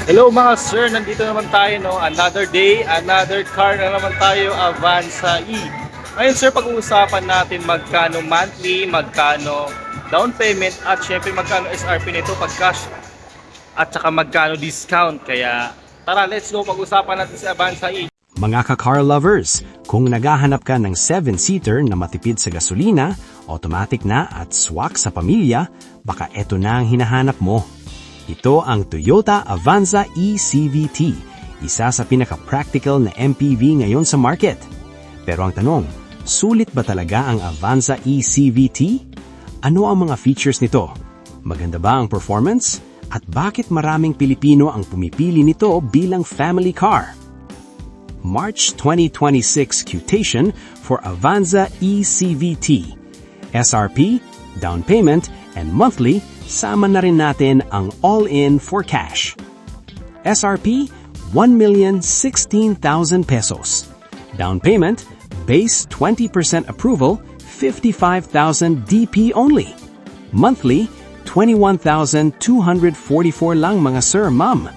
Hello mga sir, nandito naman tayo another day, another car na naman tayo, Avanza E. Ngayon sir, pag-uusapan natin magkano monthly, magkano down payment at syempre magkano SRP nito pag cash at saka magkano discount. Kaya tara, let's go, pag-usapan natin si Avanza E. Mga ka-car lovers, kung naghahanap ka ng 7-seater na matipid sa gasolina, automatic na at swak sa pamilya, baka eto na ang hinahanap mo. Ito ang Toyota Avanza e-CVT, isa sa pinaka-practical na MPV ngayon sa market. Pero ang tanong, sulit ba talaga ang Avanza e-CVT? Ano ang mga features nito? Maganda ba ang performance? At bakit maraming Pilipino ang pumipili nito bilang family car? March 2026 quotation for Avanza e-CVT. SRP, down payment, and monthly, sama na rin natin ang all-in for cash. SRP, 1,016,000 pesos. Down payment, base 20% approval, 55,000 DP only. Monthly, 21,244 lang mga sir, ma'am.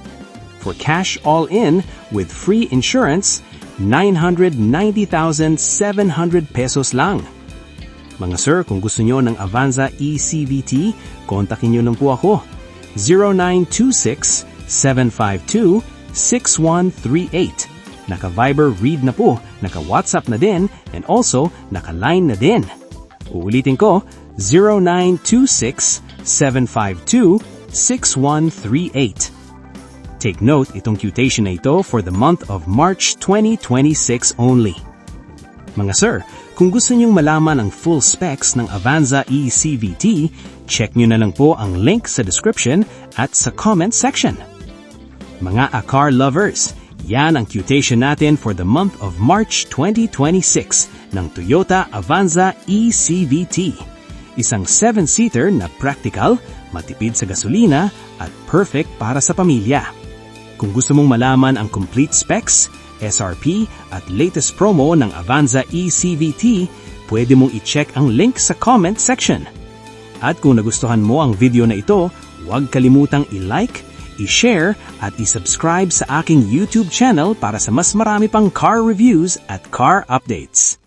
For cash all-in with free insurance, 990,700 pesos lang. Mga sir, kung gusto nyo ng Avanza e-CVT, kontakin nyo lang po ako. 0926-752-6138. Naka-Viber read na po, naka-WhatsApp na din, and also naka-Line na din. Uulitin ko, 0926-752-6138. Take note, itong quotation na ito for the month of March 2026 only. Mga sir, kung gusto nyong malaman ang full specs ng Avanza e-CVT, check nyo na lang po ang link sa description at sa comment section. Mga car lovers, yan ang quotation natin for the month of March 2026 ng Toyota Avanza e-CVT. Isang 7-seater na practical, matipid sa gasolina at perfect para sa pamilya. Kung gusto mong malaman ang complete specs, SRP at latest promo ng Avanza e-CVT, pwede mong i-check ang link sa comment section. At kung nagustuhan mo ang video na ito, huwag kalimutang i-like, i-share at i-subscribe sa aking YouTube channel para sa mas marami pang car reviews at car updates.